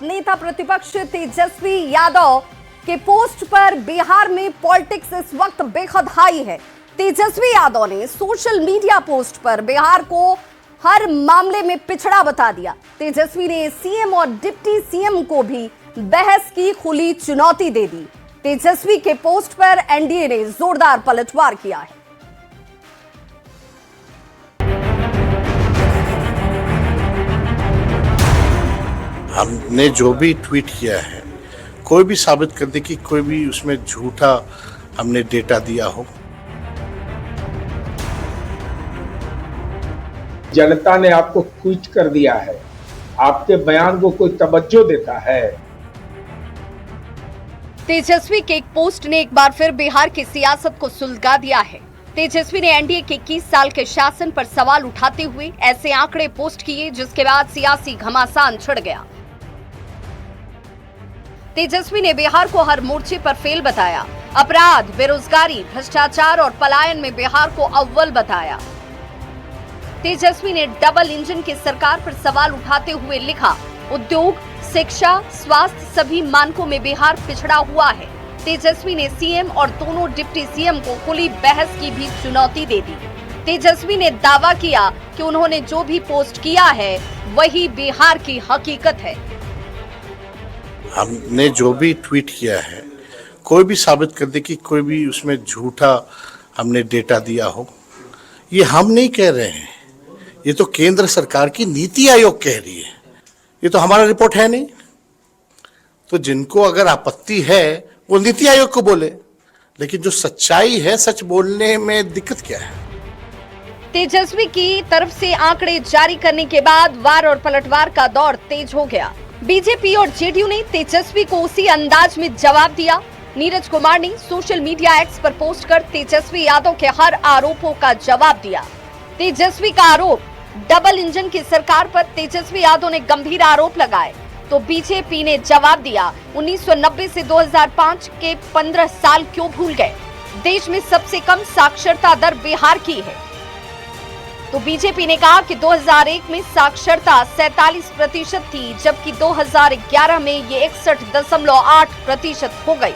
नेता प्रतिपक्ष तेजस्वी यादव के पोस्ट पर बिहार में पॉलिटिक्स इस वक्त बेहद हाई है। तेजस्वी यादव ने सोशल मीडिया पोस्ट पर बिहार को हर मामले में पिछड़ा बता दिया। तेजस्वी ने सीएम और डिप्टी सीएम को भी बहस की खुली चुनौती दे दी। तेजस्वी के पोस्ट पर एनडीए ने जोरदार पलटवार किया है। हमने जो भी ट्वीट किया है, कोई भी साबित कर दे कि कोई भी उसमें झूठा हमने डेटा दिया हो। जनता ने आपको क्विट कर दिया है, आपके बयान को कोई तवज्जो देता है। तेजस्वी के एक पोस्ट ने एक बार फिर बिहार की सियासत को सुलगा दिया है। तेजस्वी ने एनडीए के 21 साल के शासन पर सवाल उठाते हुए ऐसे आंकड़े पोस्ट किए जिसके बाद सियासी घमासान छिड़ गया। तेजस्वी ने बिहार को हर मोर्चे पर फेल बताया। अपराध, बेरोजगारी, भ्रष्टाचार और पलायन में बिहार को अव्वल बताया। तेजस्वी ने डबल इंजन की सरकार पर सवाल उठाते हुए लिखा, उद्योग, शिक्षा, स्वास्थ्य सभी मानकों में बिहार पिछड़ा हुआ है। तेजस्वी ने सीएम और दोनों डिप्टी सीएम को खुली बहस की भी चुनौती दे दी। तेजस्वी ने दावा किया कि उन्होंने जो भी पोस्ट किया है वही बिहार की हकीकत है। हमने जो भी ट्वीट किया है, कोई भी साबित कर दे कि कोई भी उसमें झूठा हमने डेटा दिया हो। ये हम नहीं कह रहे हैं, ये तो केंद्र सरकार की नीति आयोग कह रही है। ये तो हमारा रिपोर्ट है नहीं। तो जिनको अगर आपत्ति है वो नीति आयोग को बोले, लेकिन जो सच्चाई है, सच बोलने में दिक्कत क्या है? तेजस्वी की तरफ से आंकड़े जारी करने के बाद वार और पलटवार का दौर तेज हो गया। बीजेपी और जेडीयू ने तेजस्वी को उसी अंदाज में जवाब दिया। नीरज कुमार ने सोशल मीडिया एक्स पर पोस्ट कर तेजस्वी यादव के हर आरोपों का जवाब दिया। तेजस्वी का आरोप, डबल इंजन की सरकार पर तेजस्वी यादव ने गंभीर आरोप लगाए तो बीजेपी ने जवाब दिया, 1990 से 2005 के 15 साल क्यों भूल गए? देश में सबसे कम साक्षरता दर बिहार की है। तो बीजेपी ने कहा कि 2001 में साक्षरता 47% थी, जबकि 2011 में ये 61.8% हो गई।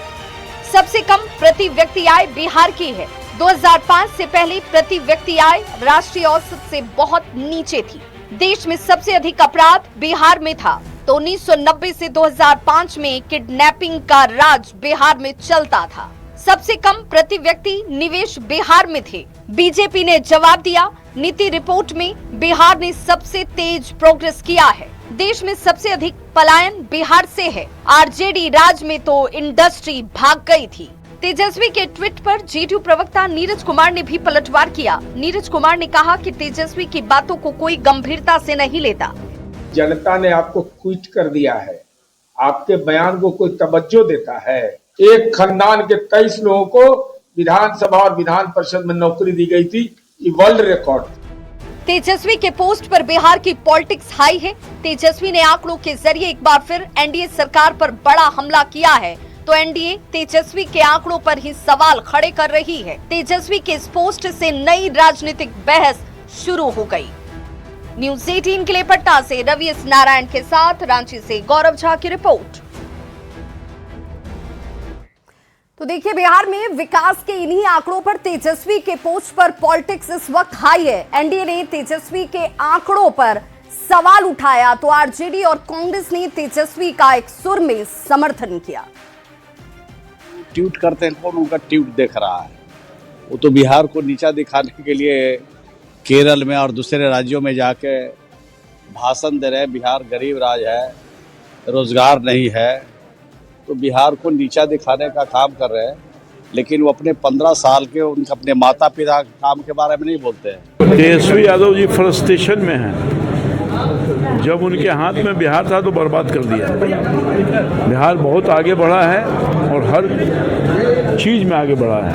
सबसे कम प्रति व्यक्ति आय बिहार की है। 2005 से पहले प्रति व्यक्ति आय राष्ट्रीय औसत से बहुत नीचे थी। देश में सबसे अधिक अपराध बिहार में था। तो 1990 से 2005 में किडनैपिंग का राज बिहार में चलता था। सबसे कम प्रति व्यक्ति निवेश बिहार में थे। बीजेपी ने जवाब दिया, नीति रिपोर्ट में बिहार ने सबसे तेज प्रोग्रेस किया है। देश में सबसे अधिक पलायन बिहार से है। आरजेडी राज में तो इंडस्ट्री भाग गई थी। तेजस्वी के ट्वीट पर जेडीयू प्रवक्ता नीरज कुमार ने भी पलटवार किया। नीरज कुमार ने कहा कि तेजस्वी की बातों को कोई गंभीरता से नहीं लेता। जनता ने आपको क्विट कर दिया है, आपके बयान को कोई तवज्जो देता है। एक खानदान के 23 लोगों को विधानसभा और विधान परिषद में नौकरी दी गई थी, ये वर्ल्ड रिकॉर्ड। तेजस्वी के पोस्ट पर बिहार की पॉलिटिक्स हाई है। तेजस्वी ने आंकड़ों के जरिए एक बार फिर एनडीए सरकार पर बड़ा हमला किया है। तो एनडीए तेजस्वी के आंकड़ों पर ही सवाल खड़े कर रही है। तेजस्वी के इस पोस्ट से नई राजनीतिक बहस शुरू हो गई। न्यूज़ 18 के लिए पटना से रवि एस नारायण के साथ रांची से गौरव झा की रिपोर्ट। तो देखिए, बिहार में विकास के इन्हीं आंकड़ों पर तेजस्वी के पोस्ट पर पॉलिटिक्स इस वक्त हाई है। एनडीए ने तेजस्वी के आंकड़ों पर सवाल उठाया तो आरजेडी और कांग्रेस ने तेजस्वी का एक सुर में समर्थन किया। ट्वीट करते हैं, कौन उनका ट्वीट देख रहा है? वो तो बिहार को नीचा दिखाने के लिए केरल में और दूसरे राज्यों में जाके भाषण दे रहे हैं। बिहार गरीब राज्य है, रोजगार नहीं है, तो बिहार को नीचा दिखाने का काम कर रहे हैं। लेकिन वो अपने 15 साल के उनके अपने माता पिता के काम के बारे में नहीं बोलते हैं। तेजस्वी यादव जी फ्रस्ट्रेशन में हैं। जब उनके हाथ में बिहार था तो बर्बाद कर दिया। बिहार बहुत आगे बढ़ा है और हर चीज़ में आगे बढ़ा है।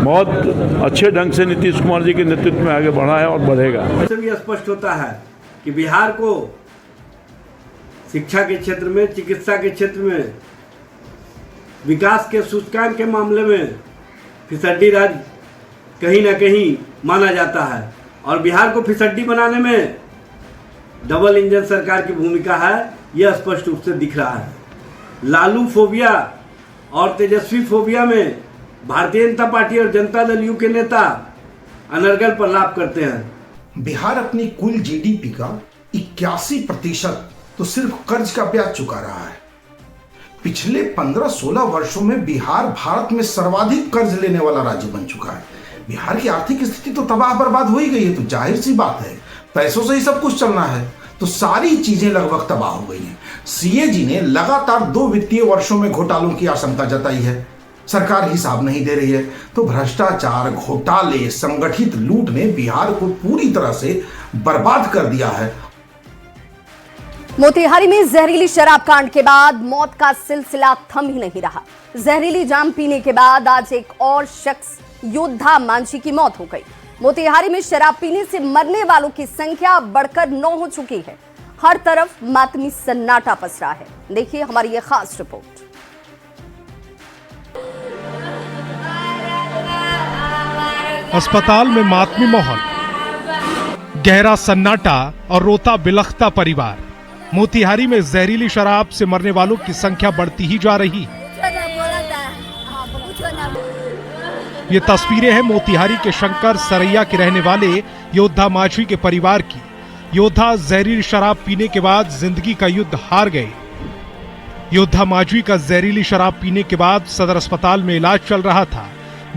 बहुत अच्छे ढंग से नीतीश कुमार जी के नेतृत्व में आगे बढ़ा है और बढ़ेगा। ये स्पष्ट होता है कि बिहार को शिक्षा के क्षेत्र में, चिकित्सा के क्षेत्र में, विकास के सूचकांक के मामले में फिसड्डी राज्य कहीं ना कहीं माना जाता है। और बिहार को फिसड्डी बनाने में डबल इंजन सरकार की भूमिका है। यह स्पष्ट रूप से दिख रहा है। लालू फोबिया और तेजस्वी फोबिया में भारतीय जनता पार्टी और जनता दल यू के नेता अनर्गल पर लाभ करते हैं। बिहार अपनी कुल जीडीपी का 81% तो सिर्फ कर्ज का ब्याज चुका रहा है। पिछले 15-16 वर्षों में बिहार भारत में सर्वाधिक कर्ज लेने वाला राज्य बन चुका है। बिहार की आर्थिक स्थिति तो तबाह बर्बाद हो ही गई है, तो जाहिर सी बात है पैसों से ही सब कुछ चलना है, तो सारी चीजें लगभग तबाह हो गई हैं। सीएजी ने लगातार 2 वित्तीय वर्षों में घोटालों की आशंका जताई है। सरकार हिसाब नहीं दे रही है, तो भ्रष्टाचार, घोटाले, संगठित लूट ने बिहार को पूरी तरह से बर्बाद कर दिया है। मोतिहारी में जहरीली शराब कांड के बाद मौत का सिलसिला थम ही नहीं रहा। जहरीली जाम पीने के बाद आज एक और शख्स योद्धा मांझी की मौत हो गई। मोतिहारी में शराब पीने से मरने वालों की संख्या बढ़कर 9 हो चुकी है। हर तरफ मातमी सन्नाटा पसरा है। देखिए हमारी ये खास रिपोर्ट। अस्पताल में मातमी माहौल, गहरा सन्नाटा और रोता बिलखता परिवार। मोतिहारी में जहरीली शराब से मरने वालों की संख्या बढ़ती ही जा रही है। ये तस्वीरें हैं मोतिहारी के शंकर सरैया के रहने वाले योद्धा मांझी के परिवार की। योद्धा जहरीली शराब पीने के बाद जिंदगी का युद्ध हार गए। योद्धा मांझी का जहरीली शराब पीने के बाद सदर अस्पताल में इलाज चल रहा था।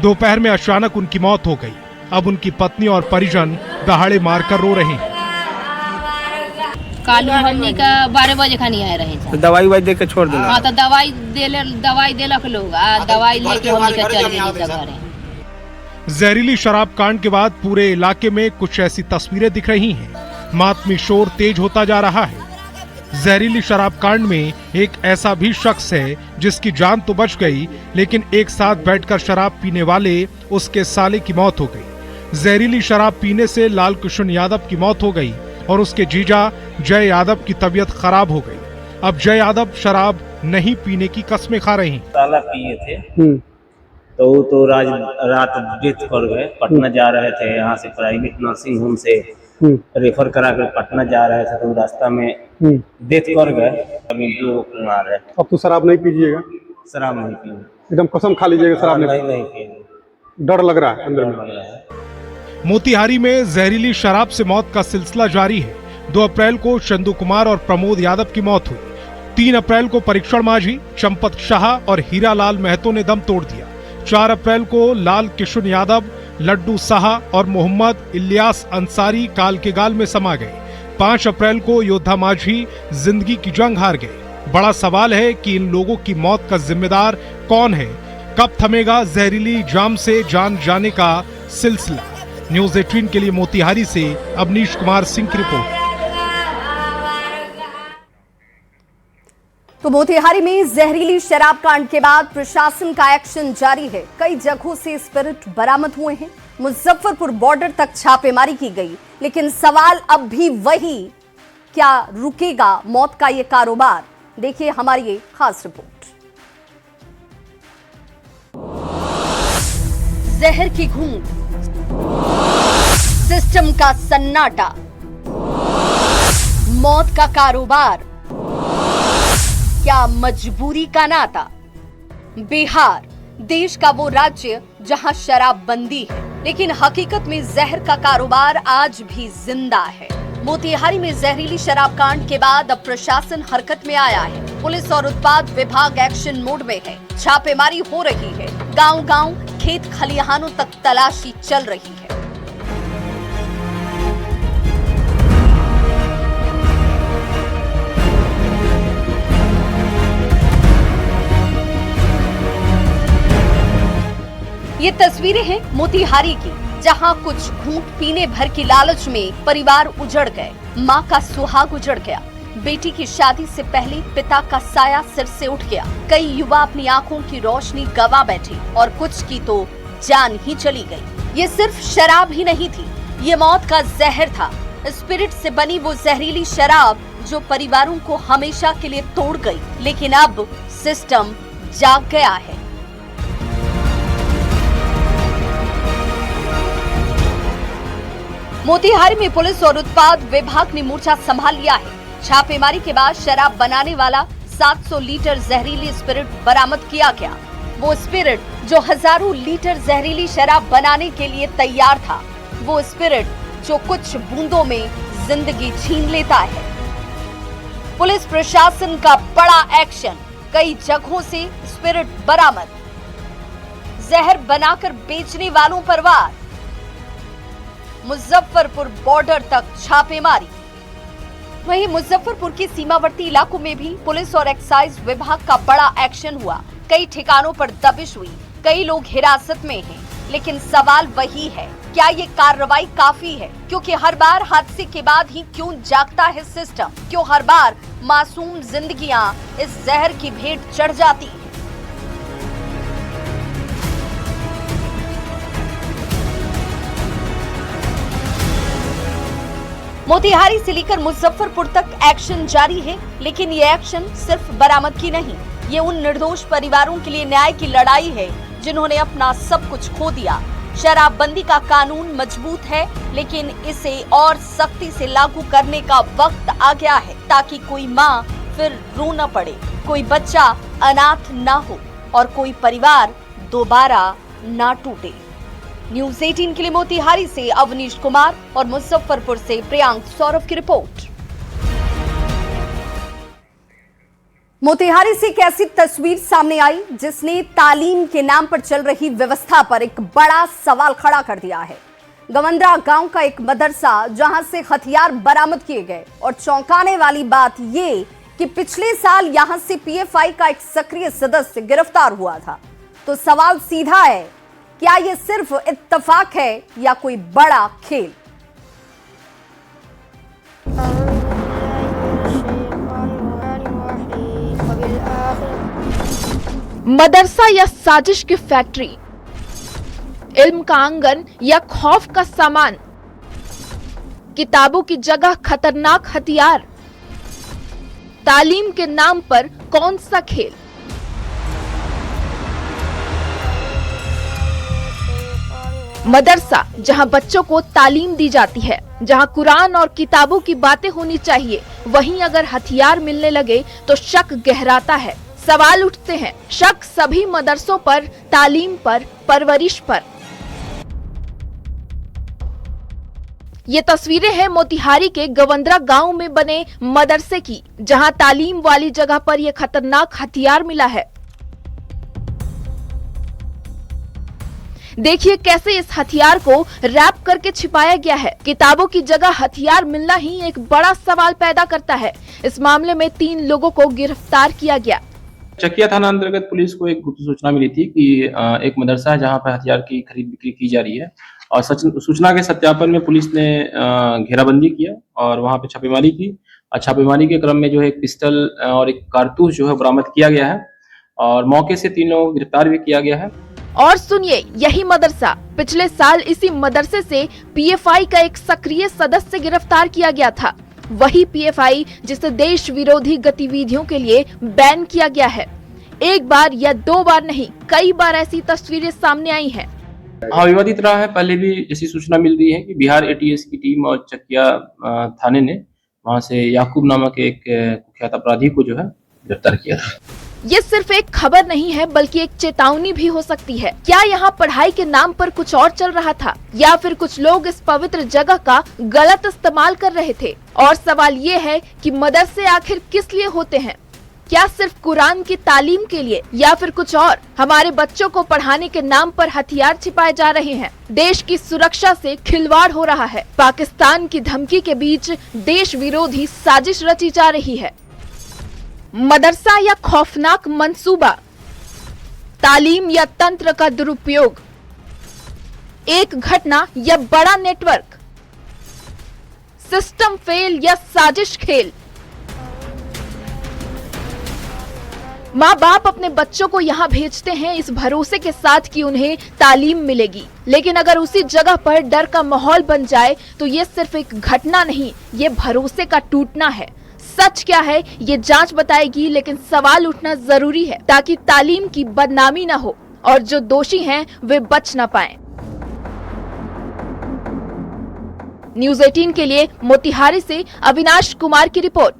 दोपहर में अचानक उनकी मौत हो गई। अब उनकी पत्नी और परिजन दहाड़े मारकर रो रहे हैं। कालू हमनी का 12 बजे खानी आए रहे थे। तो दवाई दे के छोड़ देना। हाँ तो दवाई देलक लोग आ दवाई लेके हमनी का चल गए घरे। जहरीली शराब कांड के बाद पूरे इलाके में कुछ ऐसी तस्वीरें दिख रही हैं। मातमी शोर तेज होता जा रहा है। जहरीली शराब कांड में एक ऐसा भी शख्स है जिसकी जान तो बच गई, लेकिन एक साथ बैठकर शराब पीने वाले उसके साले की मौत हो गई। जहरीली शराब पीने से लाल कृष्ण यादव की मौत हो गई और उसके जीजा जय यादव की तबीयत खराब हो गई। अब जय यादव शराब नहीं पीने की कसमें खा रहे हैं। साला पिए थे तो वो तो रात डेथ कर गए। पटना जा रहे थे, यहाँ से प्राइवेट नर्सिंग होम से रेफर करा कर पटना जा रहे थे, तो रास्ता में डेथ कर गए। अभी 2 कुमार है। अब तो शराब नहीं पीजिएगा? शराब नहीं पिए, एकदम कसम खा लीजिएगा शराब नहीं पिए। डर लग रहा है अंदर में। मोतिहारी में जहरीली शराब से मौत का सिलसिला जारी है। 2 अप्रैल को चंदू कुमार और प्रमोद यादव की मौत हुई। 3 अप्रैल को परीक्षण मांझी, चंपत शाह और हीरालाल महतो ने दम तोड़ दिया। 4 अप्रैल को लाल किशन यादव, लड्डू साहा और मोहम्मद इलियास अंसारी काल के गाल में समा गए। 5 अप्रैल को योद्धा मांझी जिंदगी की जंग हार गए। बड़ा सवाल है कि इन लोगों की मौत का जिम्मेदार कौन है? कब थमेगा जहरीली जाम से जान जाने का सिलसिला? न्यूज़ 18 के लिए मोतिहारी से अवनीश कुमार सिंह की रिपोर्ट। तो मोतिहारी में जहरीली शराब कांड के बाद प्रशासन का एक्शन जारी है। कई जगहों से स्पिरिट बरामद हुए हैं। मुजफ्फरपुर बॉर्डर तक छापेमारी की गई, लेकिन सवाल अब भी वही, क्या रुकेगा मौत का ये कारोबार? देखिए हमारी ये खास रिपोर्ट। जहर की घूंट, सिस्टम का सन्नाटा, मौत का कारोबार, क्या मजबूरी का नाता? बिहार देश का वो राज्य जहां शराबबंदी है, लेकिन हकीकत में जहर का कारोबार आज भी जिंदा है। मोतिहारी में जहरीली शराब कांड के बाद अब प्रशासन हरकत में आया है। पुलिस और उत्पाद विभाग एक्शन मोड में है। छापेमारी हो रही है। गांव-गांव, खेत खलिहानों तक तलाशी चल रही है। ये तस्वीरें हैं मोतिहारी की, जहां कुछ घूंट पीने भर की लालच में परिवार उजड़ गए। मां का सुहाग उजड़ गया। बेटी की शादी से पहले पिता का साया सिर से उठ गया। कई युवा अपनी आंखों की रोशनी गवा बैठे और कुछ की तो जान ही चली गई। ये सिर्फ शराब ही नहीं थी, ये मौत का जहर था। स्पिरिट से बनी वो जहरीली शराब जो परिवारों को हमेशा के लिए तोड़ गई। लेकिन अब सिस्टम जाग गया है। मोतिहारी में पुलिस और उत्पाद विभाग ने मोर्चा संभाल लिया है। छापेमारी के बाद शराब बनाने वाला 700 लीटर जहरीली स्पिरिट बरामद किया गया। वो स्पिरिट जो हजारों लीटर जहरीली शराब बनाने के लिए तैयार था, वो स्पिरिट जो कुछ बूंदों में जिंदगी छीन लेता है। पुलिस प्रशासन का बड़ा एक्शन, कई जगहों से स्पिरिट बरामद, जहर बनाकर बेचने वालों पर वार, मुजफ्फरपुर बॉर्डर तक छापेमारी। वहीं मुजफ्फरपुर के सीमावर्ती इलाकों में भी पुलिस और एक्साइज विभाग का बड़ा एक्शन हुआ। कई ठिकानों पर दबिश हुई, कई लोग हिरासत में हैं, लेकिन सवाल वही है, क्या ये कार्रवाई काफी है? क्योंकि हर बार हादसे के बाद ही क्यों जागता है सिस्टम? क्यों हर बार मासूम जिंदगियां इस जहर की भेंट चढ़ जाती हैं? मोतिहारी से लेकर मुजफ्फरपुर तक एक्शन जारी है, लेकिन ये एक्शन सिर्फ बरामदगी नहीं, ये उन निर्दोष परिवारों के लिए न्याय की लड़ाई है जिन्होंने अपना सब कुछ खो दिया। शराबबंदी का कानून मजबूत है, लेकिन इसे और सख्ती से लागू करने का वक्त आ गया है, ताकि कोई माँ फिर रो न पड़े, कोई बच्चा अनाथ ना हो और कोई परिवार दोबारा ना टूटे। न्यूज़ 18 के लिए मोतिहारी से अवनीश कुमार और मुजफ्फरपुर से प्रियांक सौरभ की रिपोर्ट। मोतिहारी से एक ऐसी तस्वीर सामने आई जिसने तालीम के नाम पर चल रही व्यवस्था पर एक बड़ा सवाल खड़ा कर दिया है। गवंद्रा गांव का एक मदरसा जहां से हथियार बरामद किए गए, और चौंकाने वाली बात ये कि पिछले साल यहां से पीएफआई का एक सक्रिय सदस्य गिरफ्तार हुआ था। तो सवाल सीधा है, क्या ये सिर्फ इत्तेफाक है या कोई बड़ा खेल? मदरसा या साजिश की फैक्ट्री, इल्म का आंगन या खौफ का सामान, किताबों की जगह खतरनाक हथियार, तालीम के नाम पर कौन सा खेल? मदरसा जहां बच्चों को तालीम दी जाती है, जहां कुरान और किताबों की बातें होनी चाहिए, वहीं अगर हथियार मिलने लगे तो शक गहराता है। सवाल उठते हैं, शक सभी मदरसों पर, तालीम पर, परवरिश पर। ये तस्वीरें हैं मोतिहारी के गवंद्रा गांव में बने मदरसे की, जहां तालीम वाली जगह पर यह खतरनाक हथियार मिला है। देखिए कैसे इस हथियार को रैप करके छिपाया गया है। किताबों की जगह हथियार मिलना ही एक बड़ा सवाल पैदा करता है। इस मामले में 3 लोगों को गिरफ्तार किया गया। चकिया थाना अंतर्गत पुलिस को एक गुप्त सूचना मिली थी कि एक मदरसा है जहां पर हथियार की खरीद बिक्री की जा रही है, और सूचना के सत्यापन में पुलिस ने घेराबंदी किया और वहां पे छापेमारी की। और छापेमारी के क्रम में जो है एक पिस्टल और एक कारतूस जो है बरामद किया गया है, और मौके से 3 लोगों को गिरफ्तार भी किया गया है। और सुनिए, यही मदरसा, पिछले साल इसी मदरसे से पीएफआई का एक सक्रिय सदस्य गिरफ्तार किया गया था। वही पीएफआई जिसे देश विरोधी गतिविधियों के लिए बैन किया गया है। एक बार या 2 बार नहीं, कई बार ऐसी तस्वीरें सामने आई हैं। हाँ, विवादित रहा है। पहले भी जैसी सूचना मिल रही है कि बिहार एटीएस की टीम और चकिया थाने ने वहां से याकूब नामक एक कुख्यात अपराधी को जो है गिरफ्तार किया था। ये सिर्फ एक खबर नहीं है, बल्कि एक चेतावनी भी हो सकती है। क्या यहाँ पढ़ाई के नाम पर कुछ और चल रहा था, या फिर कुछ लोग इस पवित्र जगह का गलत इस्तेमाल कर रहे थे? और सवाल ये है कि मदरसे आखिर किस लिए होते हैं? क्या सिर्फ कुरान की तालीम के लिए, या फिर कुछ और? हमारे बच्चों को पढ़ाने के नाम पर हथियार छिपाए जा रहे हैं। देश की सुरक्षा से खिलवाड़ हो रहा है। पाकिस्तान की धमकी के बीच देश विरोधी साजिश रची जा रही है। मदरसा या खौफनाक मंसूबा, तालीम या तंत्र का दुरुपयोग, एक घटना या बड़ा नेटवर्क, सिस्टम फेल या साजिश खेल। माँ बाप अपने बच्चों को यहाँ भेजते हैं इस भरोसे के साथ कि उन्हें तालीम मिलेगी, लेकिन अगर उसी जगह पर डर का माहौल बन जाए तो ये सिर्फ एक घटना नहीं, ये भरोसे का टूटना है। सच क्या है ये जांच बताएगी, लेकिन सवाल उठना जरूरी है ताकि तालीम की बदनामी न हो और जो दोषी हैं वे बच न पाएं। न्यूज़ 18 के लिए मोतिहारी से अविनाश कुमार की रिपोर्ट।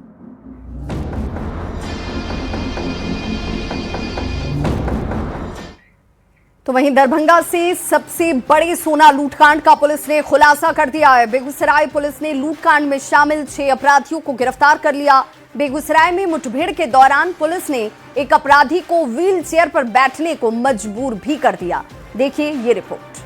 तो वहीं दरभंगा से सबसे बड़े सोना लूटकांड का पुलिस ने खुलासा कर दिया है। बेगूसराय पुलिस ने लूटकांड में शामिल 6 अपराधियों को गिरफ्तार कर लिया। बेगूसराय में मुठभेड़ के दौरान पुलिस ने एक अपराधी को व्हील चेयर पर बैठने को मजबूर भी कर दिया। देखिए ये रिपोर्ट।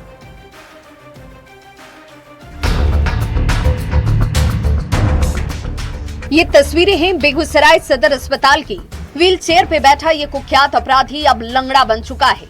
ये तस्वीरें हैं बेगूसराय सदर अस्पताल की। व्हील चेयर पे बैठा ये कुख्यात अपराधी अब लंगड़ा बन चुका है।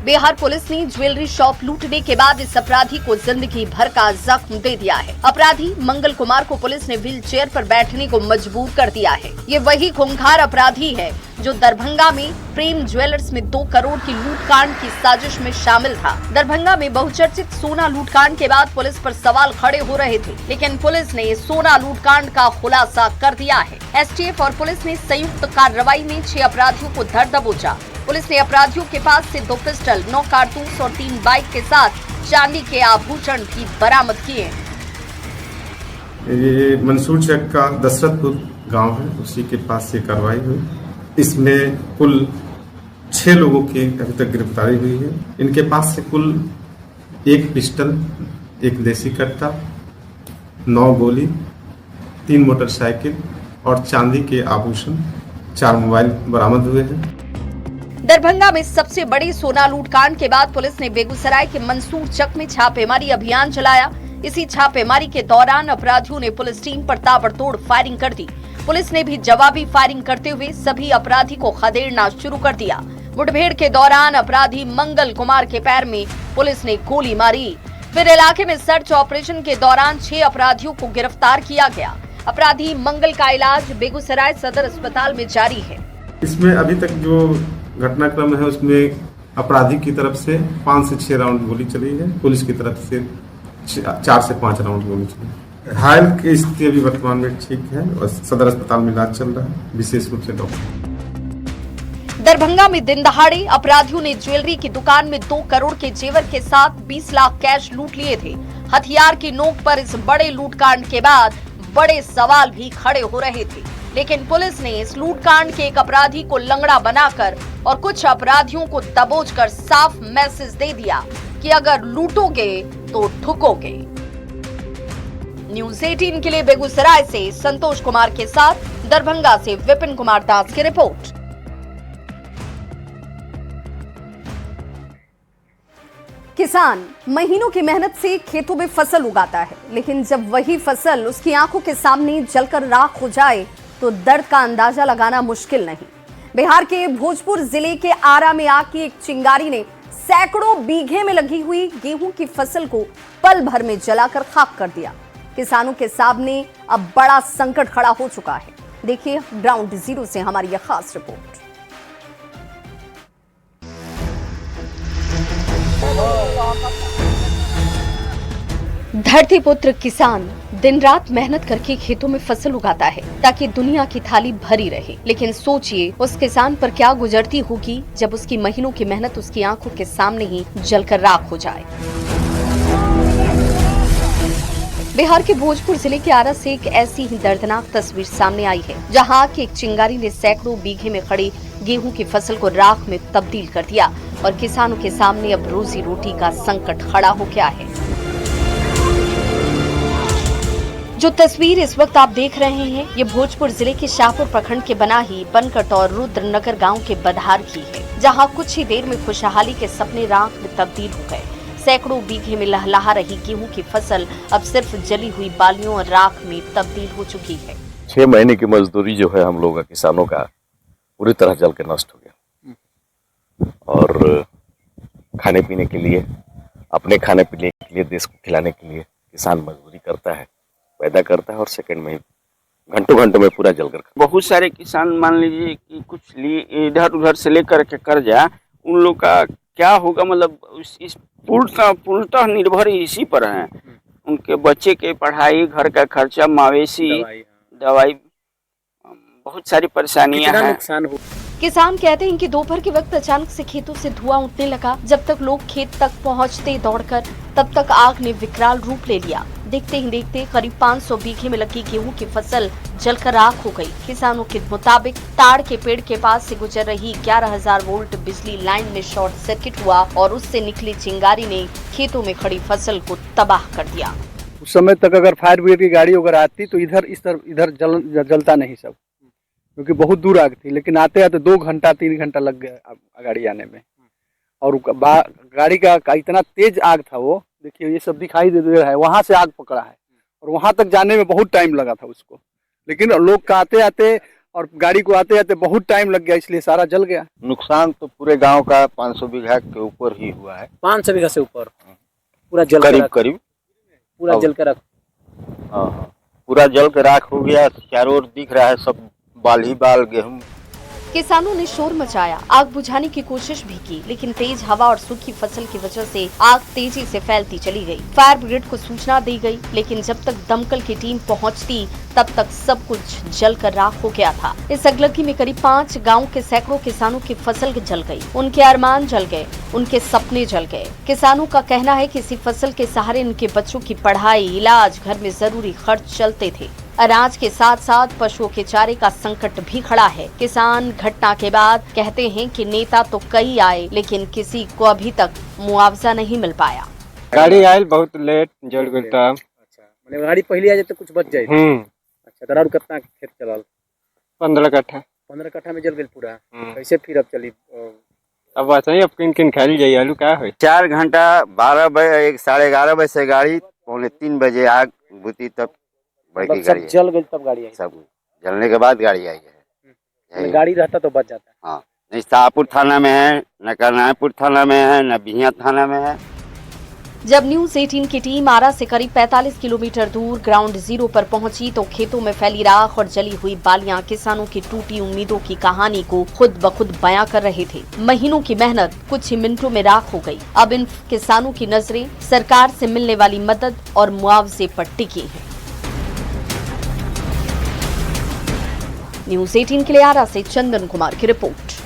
बिहार पुलिस ने ज्वेलरी शॉप लूटने के बाद इस अपराधी को जिंदगी भर का जख्म दे दिया है। अपराधी मंगल कुमार को पुलिस ने व्हील चेयर पर बैठने को मजबूर कर दिया है। ये वही खूंखार अपराधी है जो दरभंगा में प्रेम ज्वेलर्स में 2 करोड़ की लूटकांड की साजिश में शामिल था। दरभंगा में बहुचर्चित सोना लूटकांड के बाद पुलिस पर सवाल खड़े हो रहे थे, लेकिन पुलिस ने सोना लूटकांड का खुलासा कर दिया है। एसटीएफ और पुलिस ने संयुक्त कार्रवाई में 6 अपराधियों को धर दबोचा। पुलिस ने अपराधियों के पास से 2 पिस्टल, 9 कारतूस और 3 बाइक के साथ चांदी के आभूषण भी बरामद किए। ये मंसूर चक का दशरथपुर गांव है, उसी के पास ये कार्रवाई हुई। इसमें कुल 6 लोगों की अभी तक गिरफ्तारी हुई है। इनके पास से कुल 1 पिस्टल, 1 देसी कट्टा, 9 गोली, 3 मोटरसाइकिल और चांदी के आभूषण, 4 मोबाइल बरामद हुए हैं। दरभंगा में सबसे बड़ी सोना लूटकांड के बाद पुलिस ने बेगूसराय के मंसूर चक में छापेमारी अभियान चलाया। इसी छापेमारी के दौरान अपराधियों ने पुलिस टीम पर ताबड़तोड़ फायरिंग कर दी। पुलिस ने भी जवाबी फायरिंग करते हुए सभी अपराधी को खदेड़ना शुरू कर दिया। मुठभेड़ के दौरान अपराधी मंगल कुमार के पैर में पुलिस ने गोली मारी। फिर इलाके में सर्च ऑपरेशन के दौरान 6 अपराधियों को गिरफ्तार किया गया। अपराधी मंगल का इलाज बेगूसराय सदर अस्पताल में जारी है। इसमें अभी तक जो घटनाक्रम है उसमें अपराधी की तरफ से 5 से 6 राउंड गोली चली है, पुलिस की तरफ से 4 से 5 राउंड गोली चली। घायल की स्थिति अभी वर्तमान में ठीक है और सदर अस्पताल में इलाज चल रहा है, विशेष रूप से डॉक्टर। दरभंगा में दिन दहाड़े अपराधियों ने ज्वेलरी की दुकान में 2 करोड़ के जेवर के साथ 20 लाख कैश लूट लिए थे। हथियार की नोक पर इस बड़े लूटकांड के बाद बड़े सवाल भी खड़े हो रहे थे, लेकिन पुलिस ने इस लूटकांड के एक अपराधी को लंगड़ा बनाकर और कुछ अपराधियों को दबोचकर साफ मैसेज दे दिया कि अगर लूटोगे तो ठुकोगे। न्यूज़ 18 के लिए बेगूसराय से संतोष कुमार के साथ दरभंगा से विपिन कुमार दास की रिपोर्ट। किसान महीनों की मेहनत से खेतों में फसल उगाता है, लेकिन जब वही फसल उसकी आंखों के सामने जलकर राख हो जाए तो दर्द का अंदाजा लगाना मुश्किल नहीं। बिहार के भोजपुर जिले के आरा में आग की एक चिंगारी ने सैकड़ों बीघे में लगी हुई गेहूं की फसल को पल भर में जलाकर खाक कर दिया। किसानों के सामने अब बड़ा संकट खड़ा हो चुका है। देखिए ग्राउंड जीरो से हमारी यह खास रिपोर्ट। धरतीपुत्र किसान दिन रात मेहनत करके खेतों में फसल उगाता है ताकि दुनिया की थाली भरी रहे, लेकिन सोचिए उस किसान पर क्या गुजरती होगी जब उसकी महीनों की मेहनत उसकी आंखों के सामने ही जलकर राख हो जाए। बिहार के भोजपुर जिले के आरा से एक ऐसी ही दर्दनाक तस्वीर सामने आई है, जहां आग की एक चिंगारी ने सैकड़ों बीघे में खड़ी गेहूं की फसल को राख में तब्दील कर दिया और किसानों के सामने अब रोजी रोटी का संकट खड़ा हो गया है। जो तस्वीर इस वक्त आप देख रहे हैं, ये भोजपुर जिले के शाहपुर प्रखंड के बनाही, बनकट और रुद्रनगर गांव के बधार की है, जहां कुछ ही देर में खुशहाली के सपने राख में तब्दील हो गए। सैकड़ों बीघे में लहलहा रही गेहूं की फसल अब सिर्फ जली हुई बालियों और राख में तब्दील हो चुकी है। 6 महीने की मजदूरी जो है हम लोग का, किसानों का, पूरी तरह जल के नष्ट हो गया। और खाने पीने के लिए, अपने खाने पीने के लिए, देश को खिलाने के लिए किसान मजदूरी करता है, पैदा करता है और सेकंड में घंटों में पूरा जलकर। बहुत सारे किसान मान लीजिए कि कुछ इधर उधर से लेकर के कर्जा, उन लोग का क्या होगा, मतलब इस पूर्णतः निर्भर इसी पर है। उनके बच्चे के पढ़ाई, घर का खर्चा, मवेशी, दवाई, बहुत सारी परेशानियां हैं। नुकसान हो। किसान कहते हैं कि दोपहर के वक्त अचानक से खेतों से धुआं उठने लगा। जब तक लोग खेत तक पहुंचते दौड़कर, तब तक आग ने विकराल रूप ले लिया। देखते ही देखते करीब 500 बीघे में लगी गेहूं की फसल जलकर राख हो गई। किसानों के मुताबिक ताड़ के पेड़ के पास से गुजर रही 11,000 वोल्ट बिजली लाइन में शॉर्ट सर्किट हुआ और उससे निकली चिंगारी ने खेतों में खड़ी फसल को तबाह कर दिया। उस समय तक अगर फायर ब्रिगेड की गाड़ी अगर आती तो इधर जलता नहीं सब, क्योंकि बहुत दूर आग थी। लेकिन आते आते 2 घंटा 3 घंटा लग गया गाड़ी आने में। और गाड़ी का इतना तेज आग था, वो देखिए ये सब दिखाई दे रहा है, वहां से आग पकड़ा है और वहां तक जाने में बहुत टाइम लगा था उसको। लेकिन लोग का आते आते और गाड़ी को आते आते बहुत टाइम लग गया, इसलिए सारा जल गया। नुकसान तो पूरे गांव का 500 बीघा के ऊपर ही हुआ है। 500 बीघा से ऊपर पूरा जल करीब पूरा जल कर राख। हाँ, पूरा जल के राख हो गया। चारों ओर दिख रहा है सब बाल ही बाल गेहूं। किसानों ने शोर मचाया, आग बुझाने की कोशिश भी की, लेकिन तेज हवा और सूखी फसल की वजह से आग तेजी से फैलती चली गई। फायर ब्रिगेड को सूचना दी गई, लेकिन जब तक दमकल की टीम पहुंचती तब तक सब कुछ जलकर राख हो गया था। इस अगलगी में करीब 5 गांव के सैकड़ों किसानों की फसल जल गई, उनके अरमान जल गए, उनके सपने जल गए। किसानों का कहना है कि इसी फसल के सहारे उनके बच्चों की पढ़ाई, इलाज, घर में जरूरी खर्च चलते थे। अनाज के साथ साथ पशुओं के चारे का संकट भी खड़ा है। किसान घटना के बाद कहते हैं कि नेता तो कई आए, लेकिन किसी को अभी तक मुआवजा नहीं मिल पाया। गाड़ी आयल बहुत लेट जल गई। अच्छा, मैंने गाड़ी पहले आ जाए तो कुछ बच जाए। अच्छा, दरार कितना खेत चलल? 15 कट्ठा। 15 कट्ठा में जल गई पूरा। कैसे फिर अब चली? अब वैसे ही अब किन खाली जाइए आलू क्या है। 4 घंटा 12 बजे 11:30 बजे से गाड़ी 2:45 बजे आग बुती, तब बड़ी गाड़ी जल गई तब गाड़ी आई। सब जलने के बाद गाड़ी आई है। गाड़ी रहता तो बच जाता। हाँ, नहीं शाहपुर थाना में है, न करनायपुर थाना में है, न बिहिया थाना में है। जब न्यूज 18 की टीम आरा से करीब 45 किलोमीटर दूर ग्राउंड जीरो पर पहुंची तो खेतों में फैली राख और जली हुई बालियां किसानों की टूटी उम्मीदों की कहानी को खुद ब खुद बयां कर रहे थे। महीनों की मेहनत कुछ ही मिनटों में राख हो गई। अब इन किसानों की नजरें सरकार से मिलने वाली मदद और मुआवजे पर टिकी हैं। न्यूज 18 के लिए आरा से चंदन कुमार की रिपोर्ट।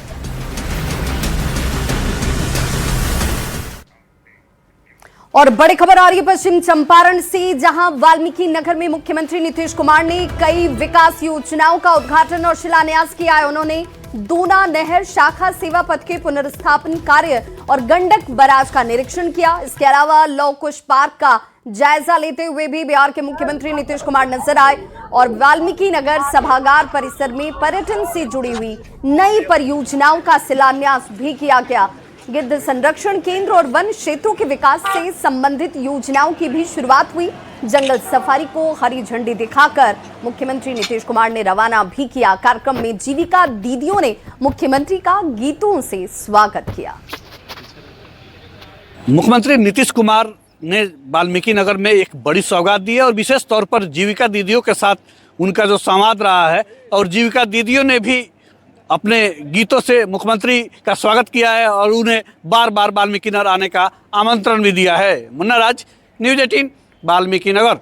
और बड़ी खबर आ रही है पश्चिम चंपारण से, जहां वाल्मीकि नगर में मुख्यमंत्री नीतीश कुमार ने कई विकास योजनाओं का उद्घाटन और शिलान्यास किया है। उन्होंने दूना नहर शाखा सेवा पथ के पुनर्स्थापन कार्य और गंडक बराज का निरीक्षण किया। इसके अलावा लौह कुश पार्क का जायजा लेते हुए भी बिहार के मुख्यमंत्री नीतीश कुमार नजर आए और वाल्मीकि नगर सभागार परिसर में पर्यटन से जुड़ी हुई नई परियोजनाओं का शिलान्यास भी किया गया। गिद्ध संरक्षण केंद्र और वन क्षेत्रों के विकास से संबंधित योजनाओं की भी शुरुआत हुई। जंगल सफारी को हरी झंडी दिखाकर मुख्यमंत्री नीतीश कुमार ने रवाना भी किया। कार्यक्रम में जीविका दीदियों ने मुख्यमंत्री का गीतों से स्वागत किया। मुख्यमंत्री नीतीश कुमार ने वाल्मीकि नगर में एक बड़ी सौगात दी है और विशेष तौर पर जीविका दीदियों के साथ उनका जो संवाद रहा है और जीविका दीदियों ने भी अपने गीतों से मुख्यमंत्री का स्वागत किया है और उन्हें बार बार वाल्मीकि नगर आने का आमंत्रण भी दिया है। मुन्ना राज, न्यूज 18, वाल्मीकि नगर।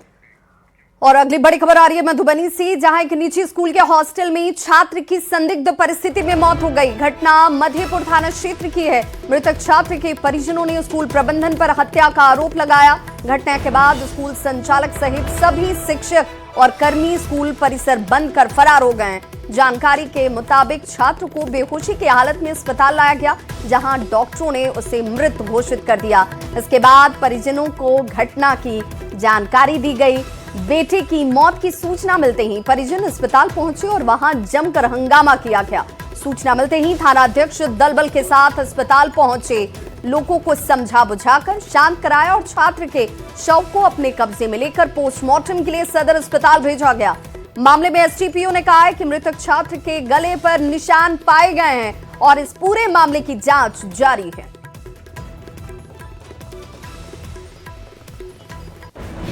और अगली बड़ी खबर आ रही है मधुबनी से, जहां एक निजी स्कूल के हॉस्टल में छात्र की संदिग्ध परिस्थिति में मौत हो गई। घटना मधेपुर थाना क्षेत्र की है। मृतक छात्र के परिजनों ने स्कूल प्रबंधन पर हत्या का आरोप लगाया। घटना के बाद स्कूल संचालक सहित सभी शिक्षक और कर्मी स्कूल परिसर बंद कर फरार हो गए। जानकारी के मुताबिक छात्र को बेहोशी की हालत में अस्पताल लाया गया, जहां डॉक्टरों ने उसे मृत घोषित कर दिया। इसके बाद परिजनों को घटना की जानकारी दी गई। बेटे की मौत की सूचना मिलते ही परिजन अस्पताल पहुंचे और वहां जमकर हंगामा किया गया। सूचना मिलते ही थाना अध्यक्ष दलबल के साथ अस्पताल पहुंचे, लोगों को समझा बुझाकर शांत कराया और छात्र के शव को अपने कब्जे में लेकर पोस्टमार्टम के लिए सदर अस्पताल भेजा गया। मामले में एसडीपीओ ने कहा है कि मृतक छात्र के गले पर निशान पाए गए हैं और इस पूरे मामले की जांच जारी है।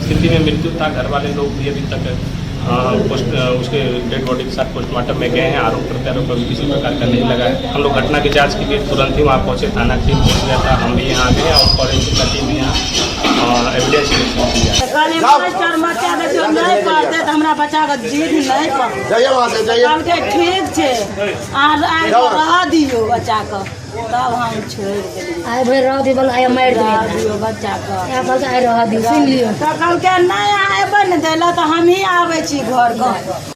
स्थिति में मृत्यु था। घर वाले लोग भी अभी तक उसके डेड बॉडी के साथ पोस्टमार्टम में गए हैं। आरोप प्रत्यारोप अभी किसी प्रकार का नहीं लगा है। हम लोग घटना की जांच के लिए तुरंत ही वहाँ पहुँचे। थाना टीम पहुँच गया था, हम भी यहाँ आ गए और फॉरेंसिक का टीम यहाँ एविडेंस हमरा बच्चा के जीत नहीं ठीक है, दियो बच्चा के तब हम छोड़ देलिए। आए भाई रह दी बल आया मार दियो बच्चा का या कहलकै आइ रह दी सुनि लियो तो कहलकै नहीं आबे न देला तो हम ही आबै छी घर घर।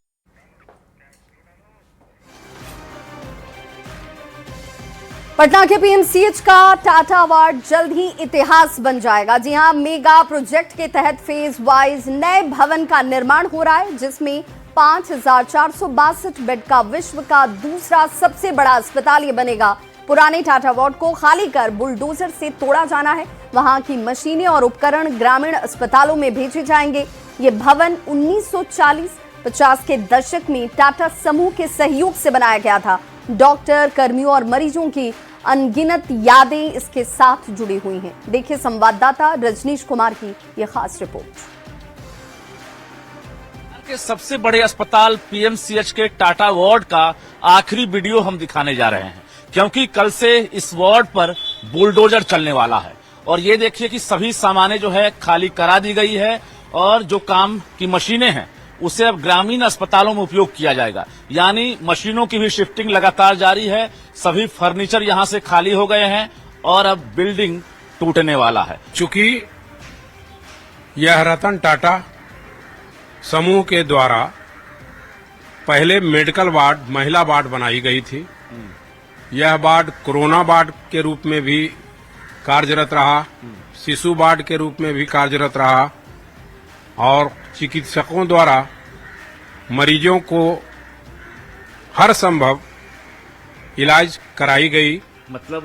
पटना के पीएमसीएच का टाटा अवार्ड जल्द ही इतिहास बन जाएगा। जी हां, मेगा प्रोजेक्ट के तहत फेज वाइज नए भवन का निर्माण हो रहा है, जिसमें 5,462 बेड का विश्व का दूसरा सबसे बड़ा अस्पताल ये बनेगा। पुराने टाटा वार्ड को खाली कर बुलडोजर से तोड़ा जाना है। वहां की मशीनें और उपकरण ग्रामीण अस्पतालों में भेजे जाएंगे। ये भवन 1940-50 के दशक में टाटा समूह के सहयोग से बनाया गया था। डॉक्टर, कर्मियों और मरीजों की अनगिनत यादें इसके साथ जुड़ी हुई हैं। देखिए संवाददाता रजनीश कुमार की यह खास रिपोर्ट। के सबसे बड़े अस्पताल पीएमसीएच के टाटा वार्ड का आखिरी वीडियो हम दिखाने जा रहे हैं, क्योंकि कल से इस वार्ड पर बुलडोजर चलने वाला है। और ये देखिए कि सभी सामानें जो है खाली करा दी गई है और जो काम की मशीनें हैं उसे अब ग्रामीण अस्पतालों में उपयोग किया जाएगा। यानी मशीनों की भी शिफ्टिंग लगातार जारी है। सभी फर्नीचर यहां से खाली हो गए हैं और अब बिल्डिंग टूटने वाला है। चूंकि यह रतन टाटा समूह के द्वारा पहले मेडिकल वार्ड, महिला वार्ड बनाई गई थी। यह वार्ड कोरोना वार्ड के रूप में भी कार्यरत रहा, शिशु वार्ड के रूप में भी कार्यरत रहा और चिकित्सकों द्वारा मरीजों को हर संभव इलाज कराई गई। मतलब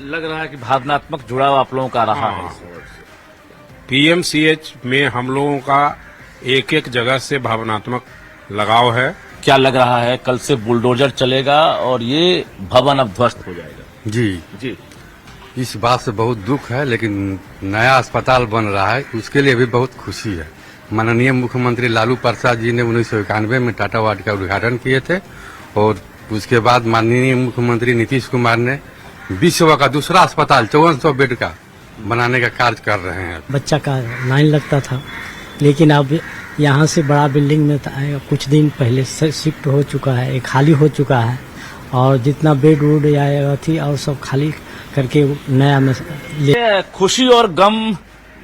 लग रहा है कि भावनात्मक जुड़ाव आप लोगों का रहा है। पीएमसीएच में हम लोगों का एक एक जगह से भावनात्मक लगाव है। क्या लग रहा है कल से बुलडोजर चलेगा और ये भवन अब ध्वस्त हो जाएगा? जी, इस बात से बहुत दुख है, लेकिन नया अस्पताल बन रहा है उसके लिए भी बहुत खुशी है। माननीय मुख्यमंत्री लालू प्रसाद जी ने 1991 में टाटा वार्ड का उद्घाटन किए थे और उसके बाद माननीय मुख्यमंत्री नीतीश कुमार ने विश्व का दूसरा अस्पताल 5400 बेड का बनाने का कार्य कर रहे हैं। बच्चा का लाइन लगता था, लेकिन अब यहाँ से बड़ा बिल्डिंग में कुछ दिन पहले शिफ्ट हो चुका है, खाली हो चुका है और जितना बेड वुड या थी और सब खाली करके नया में खुशी और गम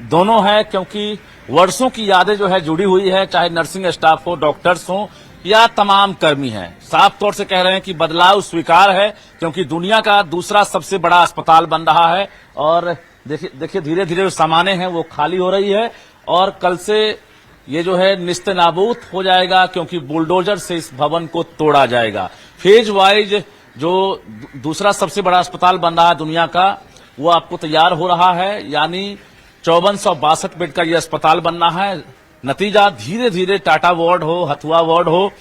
दोनों है, क्योंकि वर्षों की यादें जो है जुड़ी हुई है, चाहे नर्सिंग स्टाफ हो, डॉक्टर्स हो या तमाम कर्मी हैं। साफ तौर से कह रहे हैं कि बदलाव स्वीकार है, क्योंकि दुनिया का दूसरा सबसे बड़ा अस्पताल बन रहा है। और देखिए धीरे धीरे जो सामानें हैं वो खाली हो रही है और कल से ये जो है निस्तेनाबूद हो जाएगा, क्योंकि बुलडोजर से इस भवन को तोड़ा जाएगा। फेज वाइज जो दूसरा सबसे बड़ा अस्पताल बन रहा है दुनिया का, वो आपको तैयार हो रहा है। यानी 5462 बेड का ये अस्पताल बनना है। नतीजा धीरे धीरे टाटा वार्ड हो, हथुआ वार्ड हो,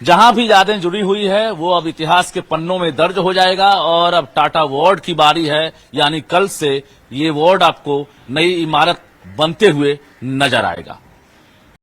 जहां भी यादें जुड़ी हुई है वो अब इतिहास के पन्नों में दर्ज हो जाएगा। और अब टाटा वार्ड की बारी है, यानी कल से ये वार्ड आपको नई इमारत बनते हुए नजर आएगा।